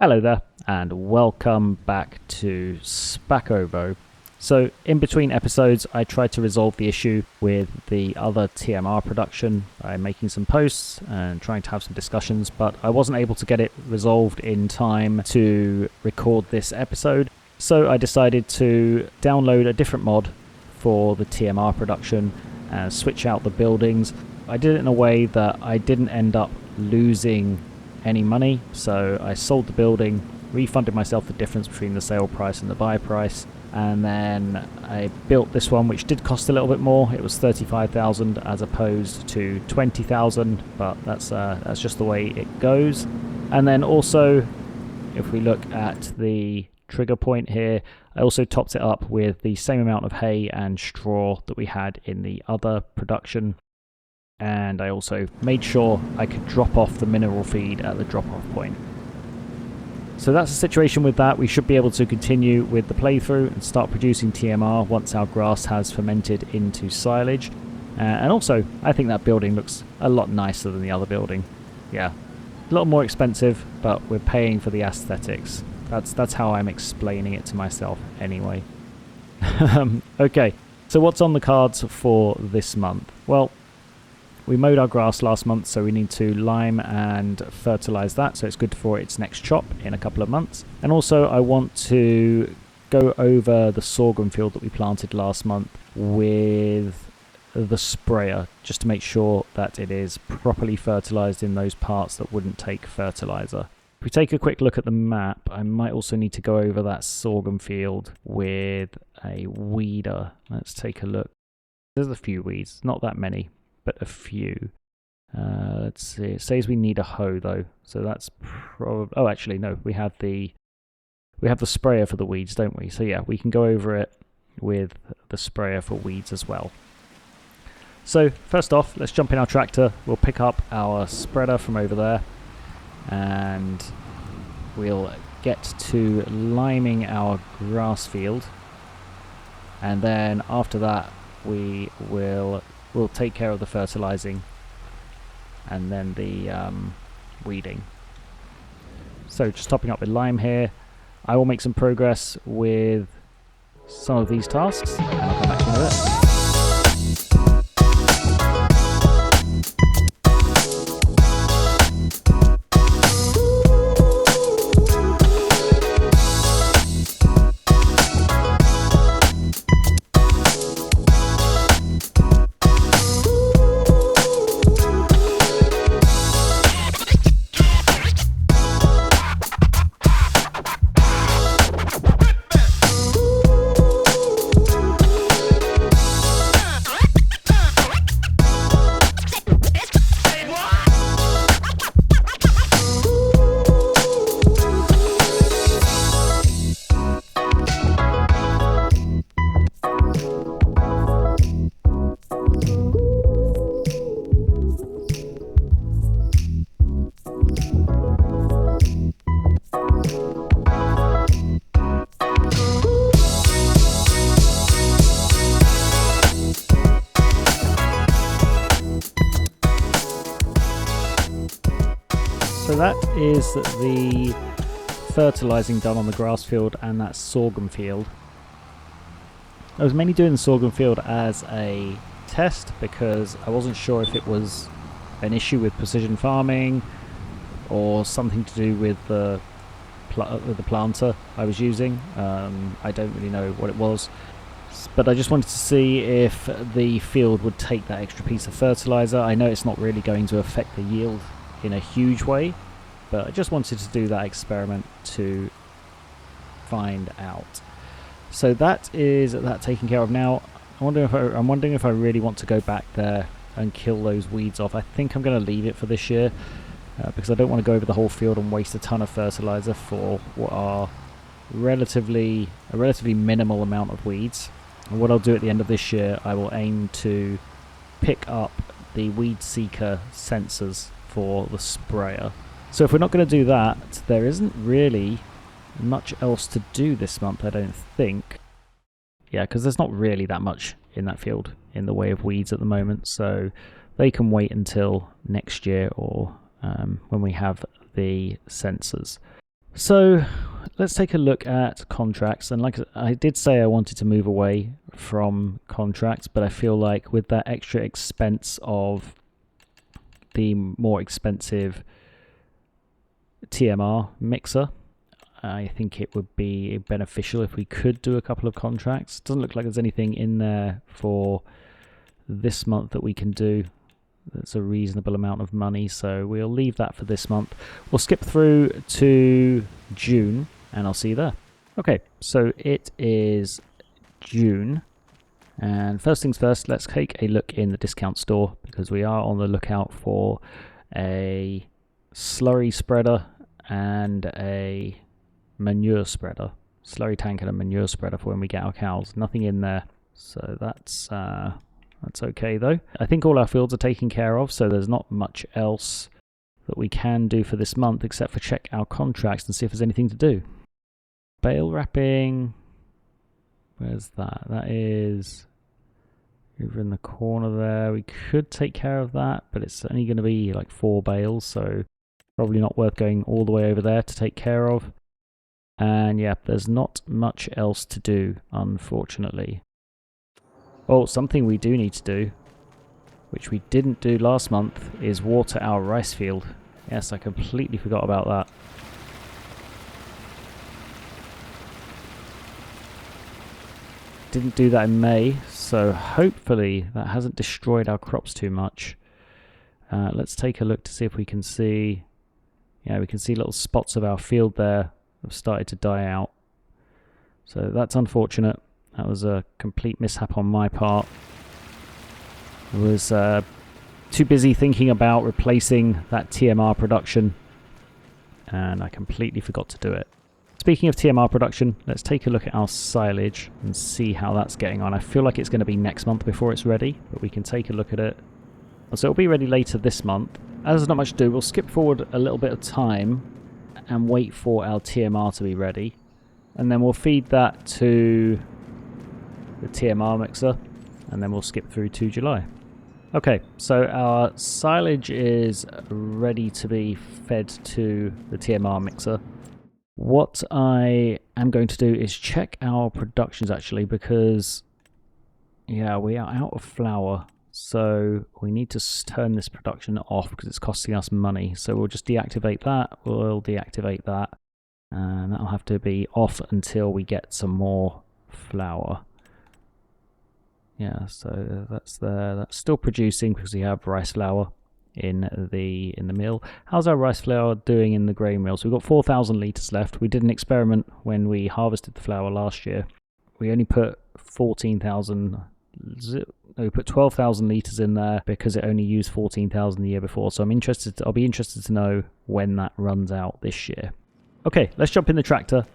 Hello there, and welcome back to Szpakowo. So, in between episodes, I tried to resolve the issue with the other TMR production by making some posts and trying to have some discussions, but I wasn't able to get it resolved in time to record this episode. So I decided to download a different mod for the TMR production and switch out the buildings. I did it in a way that I didn't end up losing any money, so I sold the building, refunded myself the difference between the sale price and the buy price, and then I built this one, which did cost a little bit more. It was 35,000 as opposed to 20,000, but that's just the way it goes. And then also, if we look at the trigger point here, I also topped it up with the same amount of hay and straw that we had in the other production. And I also made sure I could drop off the mineral feed at the drop-off point. So that's the situation with that. We should be able to continue with the playthrough and start producing TMR once our grass has fermented into silage. And also, I think that building looks a lot nicer than the other building. Yeah, a lot more expensive, but we're paying for the aesthetics. That's how I'm explaining it to myself anyway. Okay, so what's on the cards for this month? Well, we mowed our grass last month, so we need to lime and fertilize that, so it's good for its next chop in a couple of months. And also I want to go over the sorghum field that we planted last month with the sprayer, just to make sure that it is properly fertilized in those parts that wouldn't take fertilizer. If we take a quick look at the map, I might also need to go over that sorghum field with a weeder. Let's take a look. There's a few weeds, not that many, but a few. Let's see. It says we need a hoe though, so that's probably. Oh, actually, no. We have the sprayer for the weeds, don't we? So yeah, we can go over it with the sprayer for weeds as well. So first off, let's jump in our tractor. We'll pick up our spreader from over there, and we'll get to liming our grass field, and then after that, we'll take care of the fertilizing and then the weeding. So just topping up with lime here. I will make some progress with some of these tasks and I'll come back to you in a bit. So that is the fertilizing done on the grass field and that sorghum field. I was mainly doing the sorghum field as a test because I wasn't sure if it was an issue with precision farming or something to do with the planter I was using. I don't really know what it was, but I just wanted to see if the field would take that extra piece of fertilizer. I know it's not really going to affect the yield in a huge way, but I just wanted to do that experiment to find out. So that is that taken care of now. I'm wondering if I really want to go back there and kill those weeds off. I think I'm going to leave it for this year because I don't want to go over the whole field and waste a ton of fertilizer for what are a relatively minimal amount of weeds. And what I'll do at the end of this year, I will aim to pick up the weed seeker sensors for the sprayer. So if we're not going to do that, there isn't really much else to do this month, I don't think. Yeah, because there's not really that much in that field in the way of weeds at the moment, so they can wait until next year or when we have the sensors. So let's take a look at contracts. And like I did say, I wanted to move away from contracts, but I feel like with that extra expense of the more expensive TMR mixer, I think it would be beneficial if we could do a couple of contracts. Doesn't look like there's anything in there for this month that we can do. That's a reasonable amount of money, so we'll leave that for this month. We'll skip through to June, and I'll see you there. Okay, so it is June, and first things first, let's take a look in the discount store, because we are on the lookout for a slurry spreader and a manure spreader. Slurry tank and a manure spreader for when we get our cows. Nothing in there, so that's okay though. I think all our fields are taken care of, so there's not much else that we can do for this month except for check our contracts and see if there's anything to do. Bale wrapping, where's that? That is over in the corner there. We could take care of that, but it's only going to be like 4 bales, so probably not worth going all the way over there to take care of. And yeah, there's not much else to do, unfortunately. Oh, something we do need to do, which we didn't do last month, is water our rice field. Yes, I completely forgot about that. Didn't do that in May, so hopefully that hasn't destroyed our crops too much. Let's take a look to see if we can see... Yeah, we can see little spots of our field there have started to die out. So that's unfortunate. That was a complete mishap on my part. I was too busy thinking about replacing that TMR production, and I completely forgot to do it. Speaking of TMR production, let's take a look at our silage and see how that's getting on. I feel like it's going to be next month before it's ready, but we can take a look at it. So it'll be ready later this month. As there's not much to do, we'll skip forward a little bit of time and wait for our TMR to be ready. And then we'll feed that to the TMR mixer, and then we'll skip through to July. Okay, so our silage is ready to be fed to the TMR mixer. What I am going to do is check our productions actually, because yeah, we are out of flour. So we need to turn this production off because it's costing us money. So we'll just deactivate that. We'll deactivate that. And that'll have to be off until we get some more flour. Yeah, so that's there. That's still producing because we have rice flour in the mill. How's our rice flour doing in the grain mill? So we've got 4,000 litres left. We did an experiment when we harvested the flour last year. We only put 14,000... No, we put 12,000 litres in there because it only used 14,000 the year before. So I'll be interested to know when that runs out this year. Okay, let's jump in the tractor.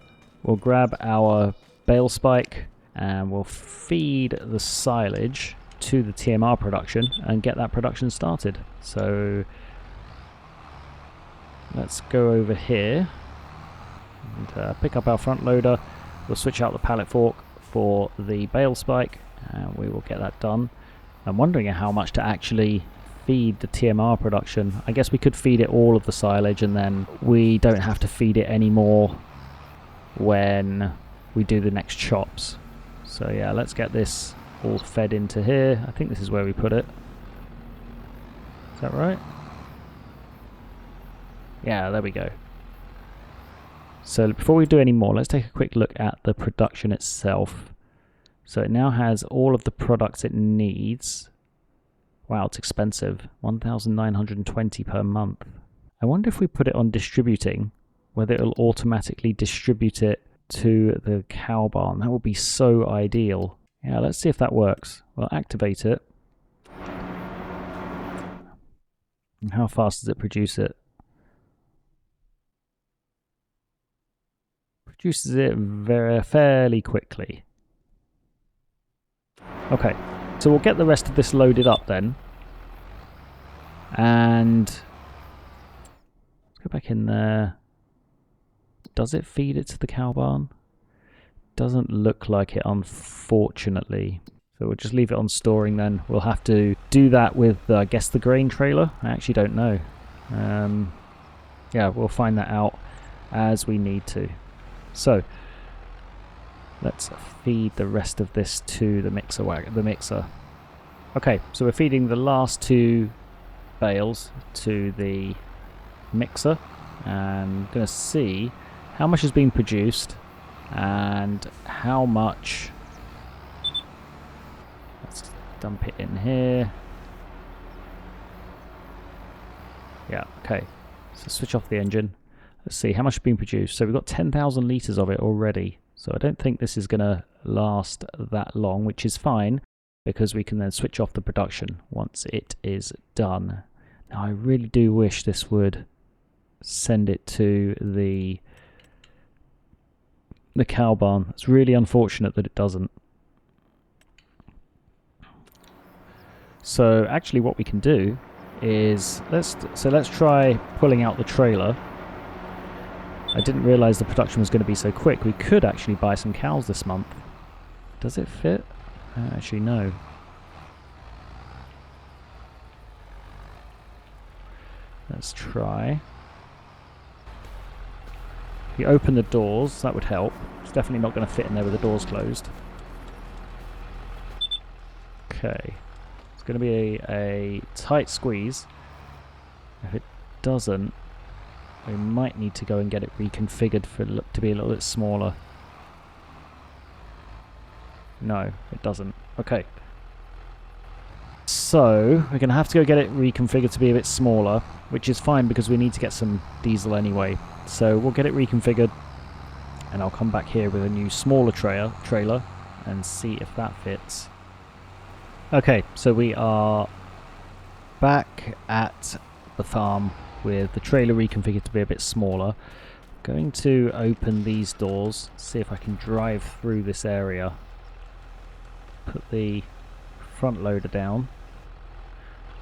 We'll grab our bale spike and we'll feed the silage to the TMR production and get that production started. So let's go over here and pick up our front loader. We'll switch out the pallet fork for the bale spike, and we will get that done. I'm wondering how much to actually feed the TMR production. I guess we could feed it all of the silage and then we don't have to feed it anymore when we do the next chops. So yeah, let's get this all fed into here. I think this is where we put it. Is that right? Yeah, there we go. So before we do any more, let's take a quick look at the production itself. So it now has all of the products it needs. Wow, it's expensive. 1,920 per month. I wonder if we put it on distributing, whether it'll automatically distribute it to the cow barn. That would be so ideal. Yeah, let's see if that works. We'll activate it. And how fast does it produce it? Produces it fairly quickly. Okay, so we'll get the rest of this loaded up then. And let's go back in there. Does it feed it to the cow barn? Doesn't look like it, unfortunately. So we'll just leave it on storing then. We'll have to do that with, I guess, the grain trailer. I actually don't know. Yeah, we'll find that out as we need to. So let's feed the rest of this to the mixer. Okay, so we're feeding the last 2 bales to the mixer, and I'm going to see how much has been produced and how much. Let's dump it in here. Yeah, okay. So switch off the engine. Let's see how much has been produced. So we've got 10,000 litres of it already. So I don't think this is going to last that long, which is fine, because we can then switch off the production once it is done. Now I really do wish this would send it to the cow barn. It's really unfortunate that it doesn't. So actually what we can do is let's try pulling out the trailer. I didn't realize the production was going to be so quick. We could actually buy some cows this month. Does it fit? Actually no. Let's try. If you open the doors, that would help. It's definitely not going to fit in there with the doors closed. Okay. It's going to be a tight squeeze. If it doesn't, we might need to go and get it reconfigured for it to be a little bit smaller. No, it doesn't. Okay. So, we're going to have to go get it reconfigured to be a bit smaller, which is fine because we need to get some diesel anyway. So, we'll get it reconfigured, and I'll come back here with a new smaller trailer and see if that fits. Okay, so we are back at the farm with the trailer reconfigured to be a bit smaller. Going to open these doors, see if I can drive through this area. Put the front loader down.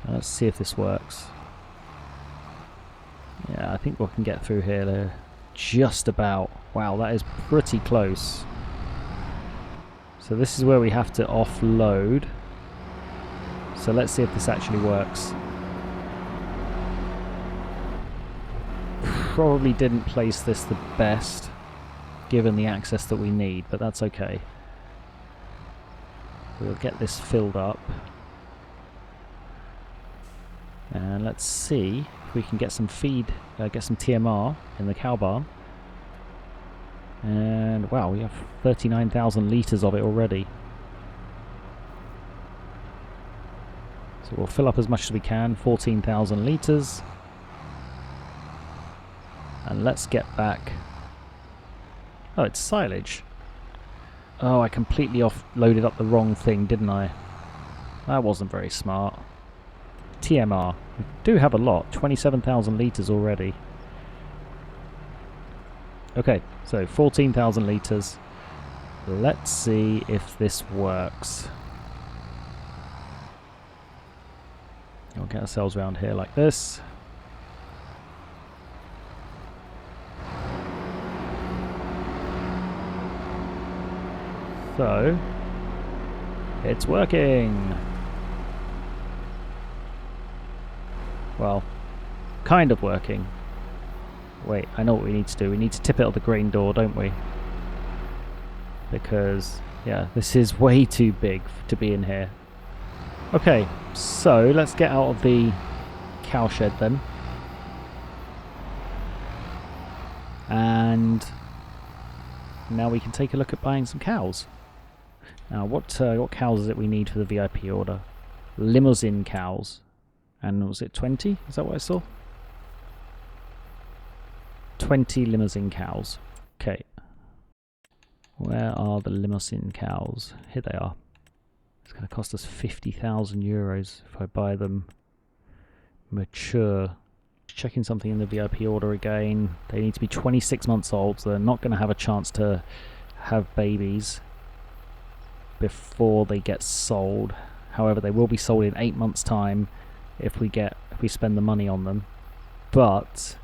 Let's see if this works. Yeah, I think we can get through here. They're just about. Wow, that is pretty close. So this is where we have to offload. So let's see if this actually works. Probably didn't place this the best, given the access that we need, but that's okay. We'll get this filled up. And let's see if we can get some feed, get some TMR in the cow barn. And wow, we have 39,000 litres of it already. So we'll fill up as much as we can, 14,000 litres. And let's get back. Oh, it's silage. Oh, I completely loaded up the wrong thing, didn't I? That wasn't very smart. TMR. We do have a lot, 27,000 litres already. Okay, so 14,000 litres. Let's see if this works. We'll get ourselves around here like this. So, it's working. Well, kind of working. Wait, I know what we need to do. We need to tip it at the grain door, don't we? Because, yeah, this is way too big to be in here. Okay, so let's get out of the cow shed then. And now we can take a look at buying some cows. Now, what cows is it we need for the VIP order? Limousine cows. And was it 20? Is that what I saw? 20 limousine cows. Okay. Where are the limousine cows? Here they are. It's going to cost us 50,000 euros if I buy them mature. Checking something in the VIP order again. They need to be 26 months old, so they're not going to have a chance to have babies before they get sold. However, they will be sold in 8 months' time if we spend the money on them. But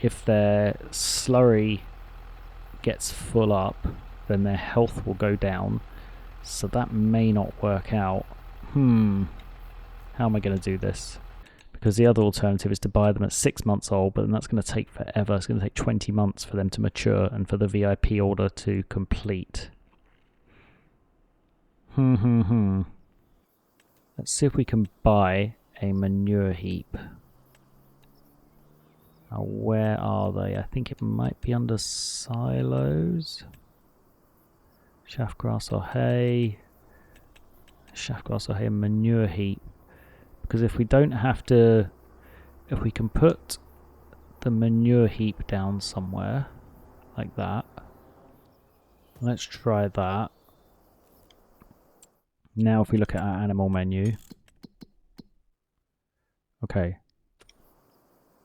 if their slurry gets full up, then their health will go down. So that may not work out. How am I going to do this? Because the other alternative is to buy them at 6 months old, but then that's going to take forever. It's going to take 20 months for them to mature and for the VIP order to complete. Let's see if we can buy a manure heap. Now, where are they? I think it might be under silos. Chaff grass or hay. Chaff grass or hay and manure heap. Because if we don't have to, if we can put the manure heap down somewhere like that. Let's try that. Now if we look at our animal menu. Okay.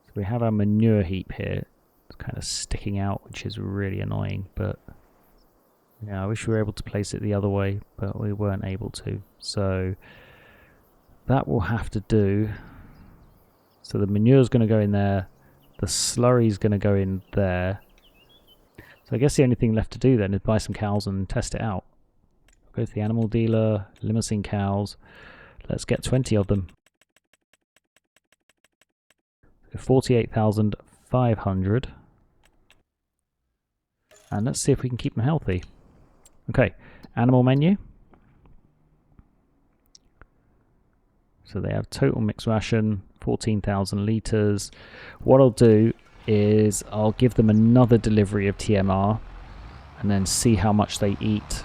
So we have our manure heap here. It's kind of sticking out, which is really annoying, but yeah, I wish we were able to place it the other way, but we weren't able to. So that will have to do. So the manure's going to go in there. The slurry's going to go in there. So I guess the only thing left to do then is buy some cows and test it out. Go to the animal dealer, limousine cows. Let's get 20 of them. 48,500. And let's see if we can keep them healthy. Okay, animal menu. So they have total mixed ration, 14,000 litres. What I'll do is I'll give them another delivery of TMR and then see how much they eat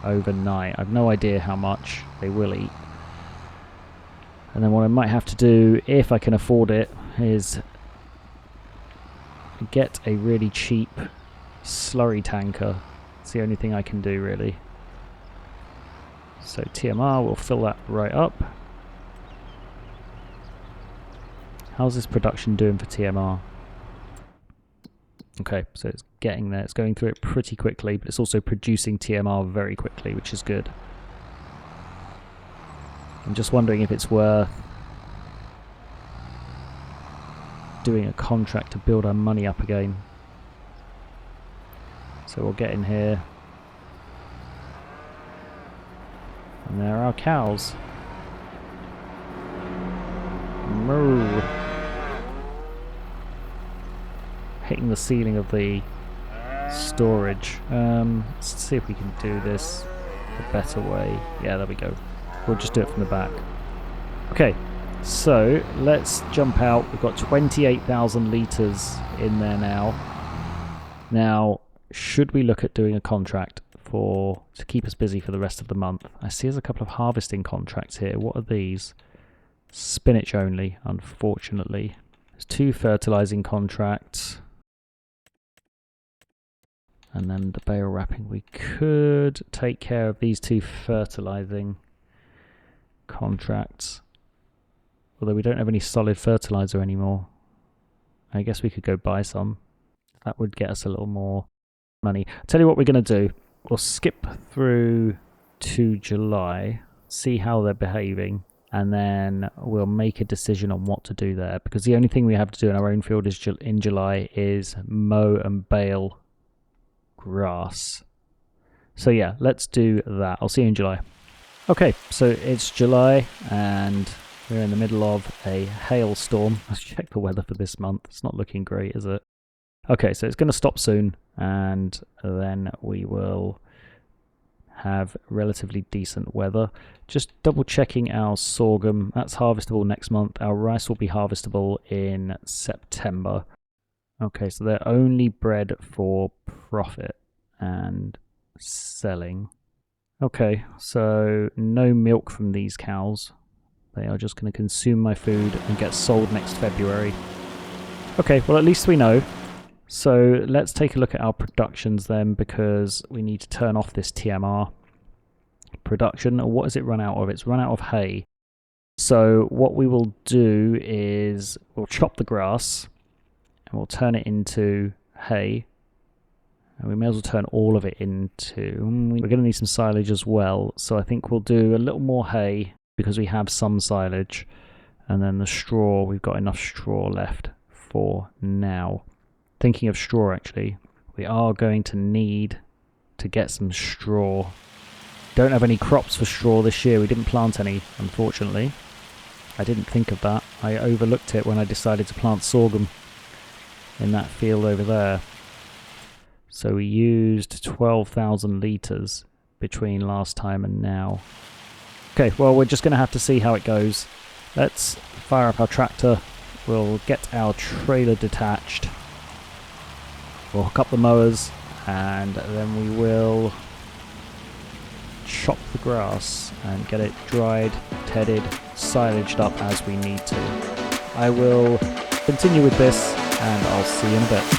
overnight. I've no idea how much they will eat. And then what I might have to do, if I can afford it, is get a really cheap slurry tanker. It's the only thing I can do really. So TMR will fill that right up. How's this production doing for TMR? Okay, so it's getting there. It's going through it pretty quickly, but it's also producing TMR very quickly, which is good. I'm just wondering if it's worth doing a contract to build our money up again. So we'll get in here. And there are our cows. Moo. Hitting the ceiling of the storage. Let's see if we can do this a better way. Yeah, there we go. We'll just do it from the back. Okay, so let's jump out. We've got 28,000 litres in there now. Now, should we look at doing a contract to keep us busy for the rest of the month? I see there's a couple of harvesting contracts here. What are these? Spinach only, unfortunately. There's 2 fertilizing contracts. And then the bale wrapping. We could take care of these 2 fertilizing contracts. Although we don't have any solid fertilizer anymore. I guess we could go buy some. That would get us a little more money. I'll tell you what we're going to do. We'll skip through to July, see how they're behaving, and then we'll make a decision on what to do there. Because the only thing we have to do in our own field is in July is mow and bale grass. So yeah, let's do that. I'll see you in July. Okay, so it's July and we're in the middle of a hailstorm. Let's check the weather for this month. It's not looking great, is it? Okay, so it's going to stop soon, and then we will have relatively decent weather. Just double checking our sorghum. That's harvestable next month. Our rice will be harvestable in September. Okay, so they're only bred for profit and selling. Okay, so no milk from these cows. They are just going to consume my food and get sold next February. Okay, well at least we know. So let's take a look at our productions then, because we need to turn off this TMR production. What does it run out of? It's run out of hay. So what we will do is we'll chop the grass and we'll turn it into hay. And we may as well turn all of it into... We're going to need some silage as well. So I think we'll do a little more hay because we have some silage. And then the straw, we've got enough straw left for now. Thinking of straw, actually, we are going to need to get some straw. Don't have any crops for straw this year. We didn't plant any, unfortunately. I didn't think of that. I overlooked it when I decided to plant sorghum in that field over there. So we used 12,000 litres between last time and now. Okay, well, we're just going to have to see how it goes. Let's fire up our tractor. We'll get our trailer detached. We'll hook up the mowers, and then we will chop the grass and get it dried, tedded, silaged up as we need to. I will continue with this, and I'll see you in a bit.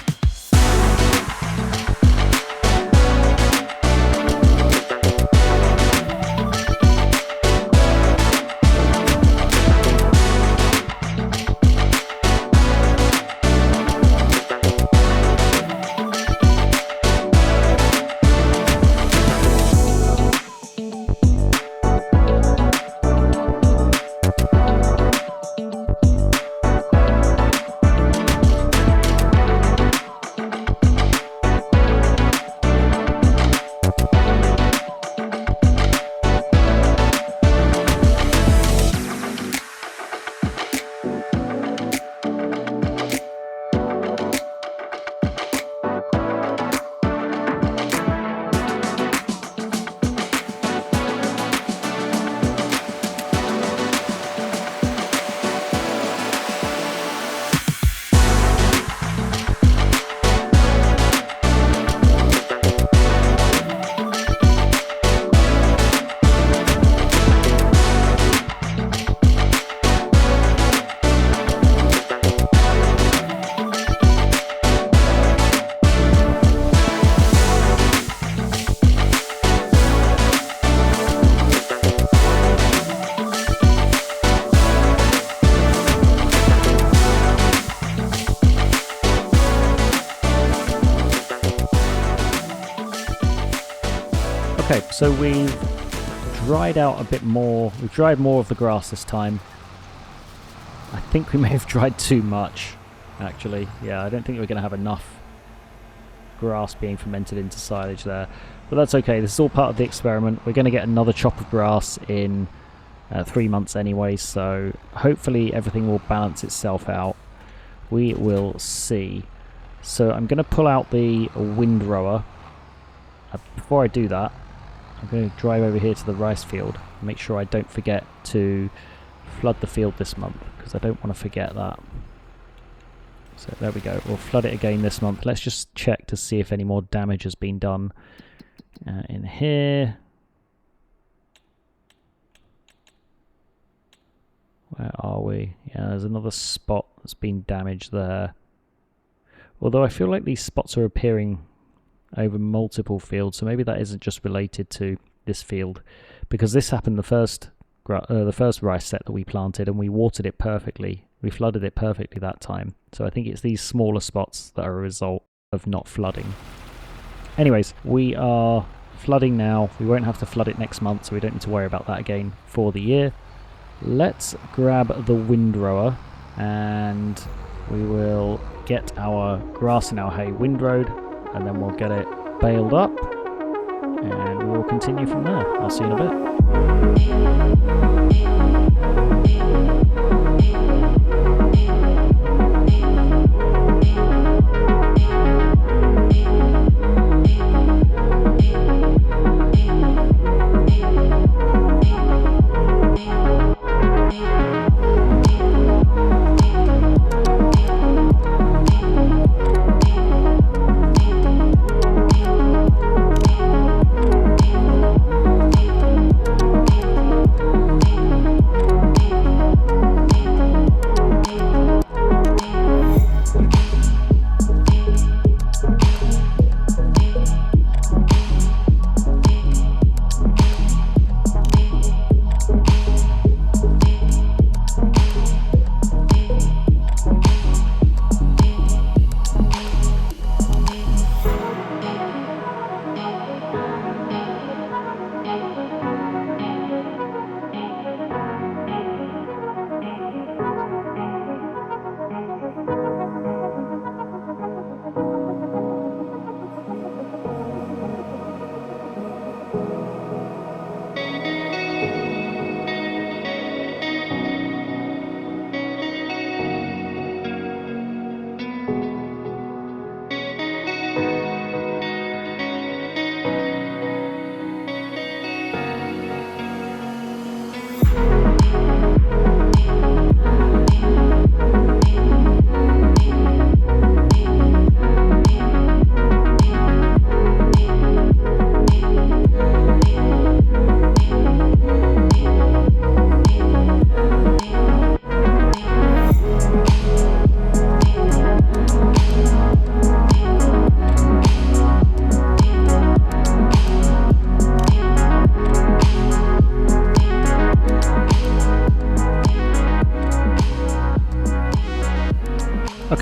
Okay, so we've dried out a bit more. We've dried more of the grass this time. I think we may have dried too much, actually. Yeah, I don't think we're going to have enough grass being fermented into silage there. But that's okay. This is all part of the experiment. We're going to get another chop of grass in 3 months anyway, so hopefully everything will balance itself out. We will see. So I'm going to pull out the windrower. Before I do that, I'm going to drive over here to the rice field and make sure I don't forget to flood the field this month, because I don't want to forget that. So there we go. We'll flood it again this month. Let's just check to see if any more damage has been done in here. Where are we? Yeah, there's another spot that's been damaged there. Although I feel like these spots are appearing over multiple fields, so maybe that isn't just related to this field, because this happened the first rice set that we planted, and we watered it perfectly. We flooded it perfectly that time. So I think it's these smaller spots that are a result of not flooding. Anyways, we are flooding now. We won't have to flood it next month, so we don't need to worry about that again for the year. Let's grab the windrower and we will get our grass and our hay windrowed, and then we'll get it baled up and we will continue from there. I'll see you in a bit.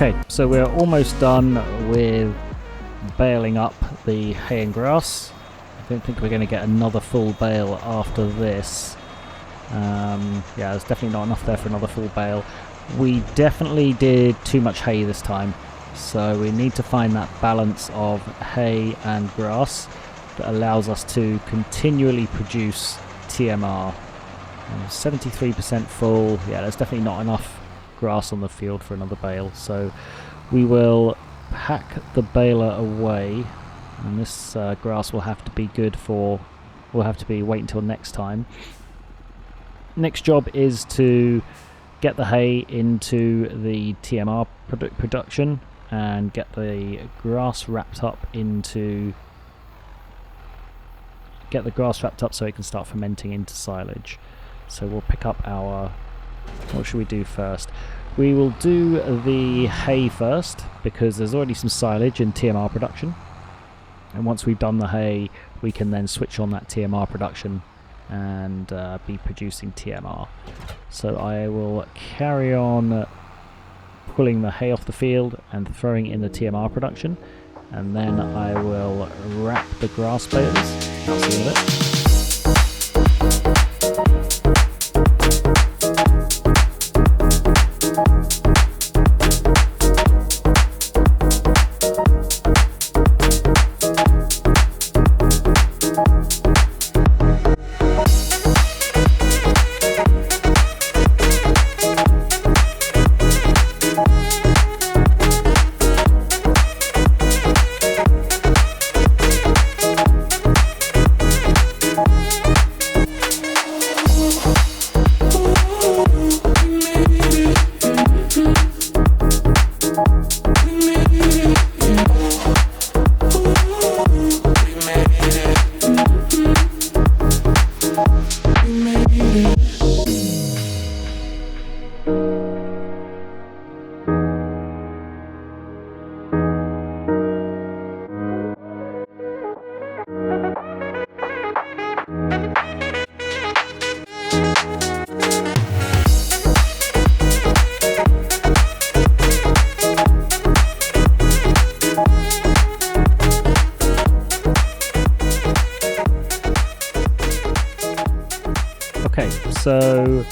Okay, so we're almost done with baling up the hay and grass. I don't think we're going to get another full bale after this. Yeah, there's definitely not enough there for another full bale. We definitely did too much hay this time, so we need to find that balance of hay and grass that allows us to continually produce TMR. 73% full. Yeah, there's definitely not enough grass on the field for another bale, so we will pack the baler away, and this grass will have to be good for, we'll have to be wait until next time. Next job is to get the hay into the TMR production and get the grass wrapped up into, get the grass wrapped up so it can start fermenting into silage. So we'll pick up our, what should we do first? We will do the hay first because there's already some silage in TMR production, and once we've done the hay we can then switch on that TMR production and be producing TMR. So I will carry on pulling the hay off the field and throwing in the TMR production, and then I will wrap the grass balers. That's the end of it. So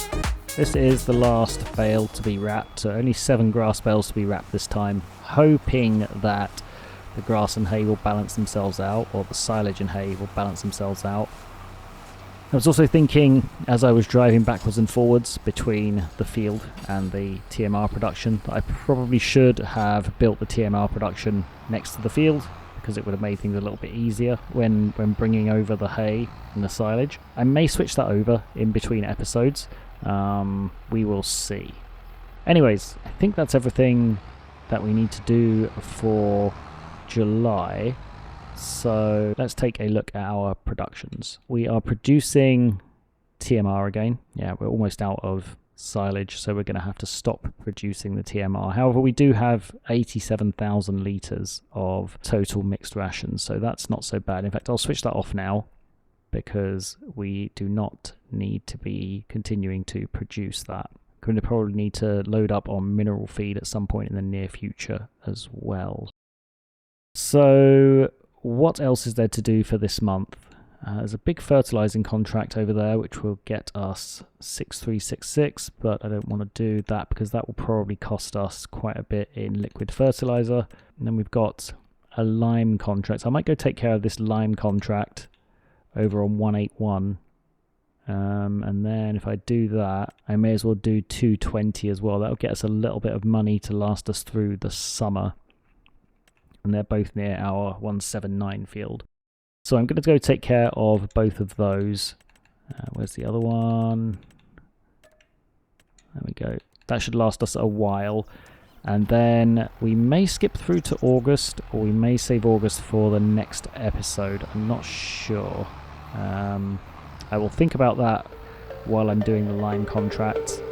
this is the last bale to be wrapped, so only 7 grass bales to be wrapped this time, hoping that the grass and hay will balance themselves out, or the silage and hay will balance themselves out. I was also thinking, as I was driving backwards and forwards between the field and the TMR production, that I probably should have built the TMR production next to the field, because it would have made things a little bit easier when bringing over the hay and the silage. I may switch that over in between episodes. We will see. Anyways, I think that's everything that we need to do for July. So let's take a look at our productions. We are producing TMR again. Yeah, we're almost out of silage, so we're going to have to stop producing the TMR. However, we do have 87,000 litres of total mixed rations, so that's not so bad. In fact, I'll switch that off now because we do not need to be continuing to produce that. We're going to probably need to load up on mineral feed at some point in the near future as well. So what else is there to do for this month? There's a big fertilizing contract over there which will get us 6366, but I don't want to do that because that will probably cost us quite a bit in liquid fertilizer. And then we've got a lime contract. So I might go take care of this lime contract over on 181. And then if I do that, I may as well do 220 as well. That'll get us a little bit of money to last us through the summer. And they're both near our 179 field. So I'm going to go take care of both of those. Where's the other one? There we go. That should last us a while. And then we may skip through to August, or we may save August for the next episode. I'm not sure. I will think about that while I'm doing the lime contract.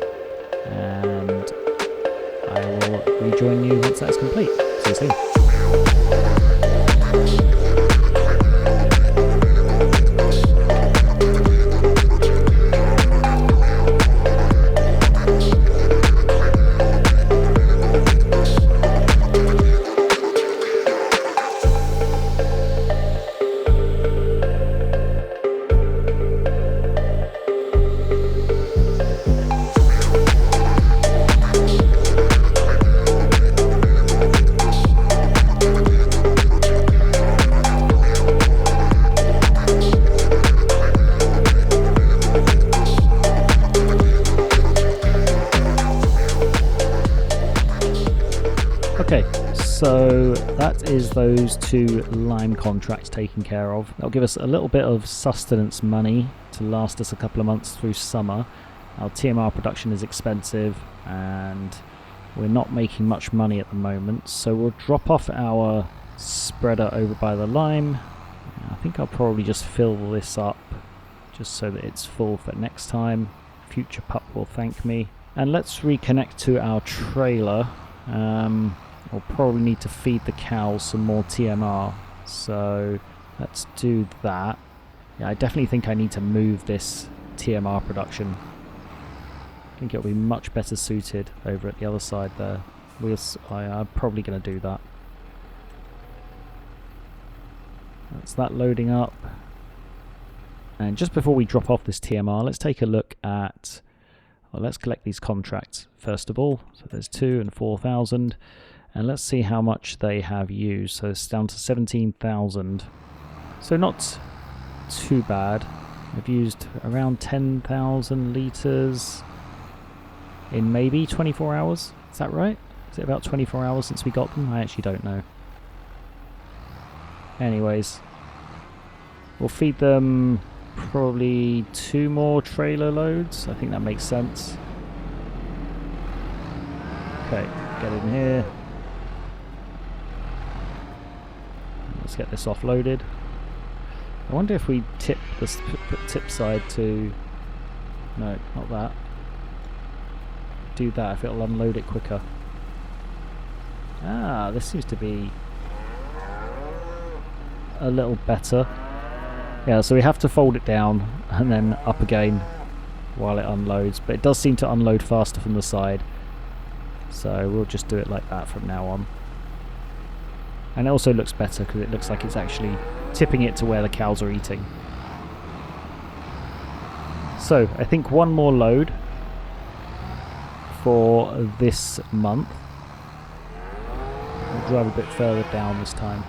And I will rejoin you once that's complete. See you soon. So that is those 2 lime contracts taken care of. That'll give us a little bit of sustenance money to last us a couple of months through summer. Our TMR production is expensive and we're not making much money at the moment, so we'll drop off our spreader over by the lime. I think I'll probably just fill this up just so that it's full for next time. Future pup will thank me. And let's reconnect to our trailer. We'll probably need to feed the cows some more TMR, so let's do that. Yeah, I definitely think I need to move this TMR production. I think it'll be much better suited over at the other side there. I'm probably going to do that. That's that loading up. And just before we drop off this TMR, let's take a look at... Well, let's collect these contracts first of all. So there's 2 and 4,000. And let's see how much they have used. So it's down to 17,000. So not too bad. I've used around 10,000 litres in maybe 24 hours. Is that right? Is it about 24 hours since we got them? I actually don't know. Anyways, we'll feed them probably 2 more trailer loads. I think that makes sense. Okay, get in here. Let's get this offloaded. I wonder if we tip the tip side to... No, not that. Do that if it'll unload it quicker. Ah, this seems to be a little better. Yeah, so we have to fold it down and then up again while it unloads, but it does seem to unload faster from the side, so we'll just do it like that from now on. And it also looks better because it looks like it's actually tipping it to where the cows are eating. So I think 1 more load for this month. We'll drive a bit further down this time.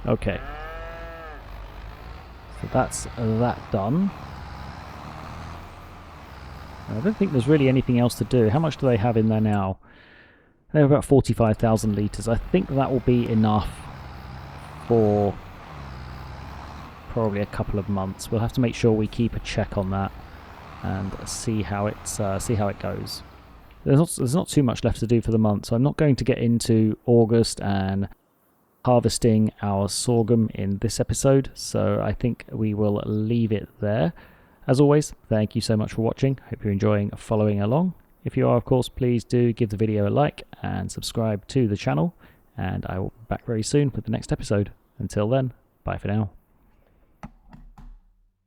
Okay. So that's that done. I don't think there's really anything else to do. How much do they have in there now? They have about 45,000 litres. I think that will be enough for probably a couple of months. We'll have to make sure we keep a check on that and see how it goes. There's not too much left to do for the month, so I'm not going to get into August and harvesting our sorghum in this episode, so I think we will leave it there. As always, thank you so much for watching. Hope you're enjoying following along. If you are, of course, please do give the video a like and subscribe to the channel, and I will be back very soon with the next episode. Until then, bye for now.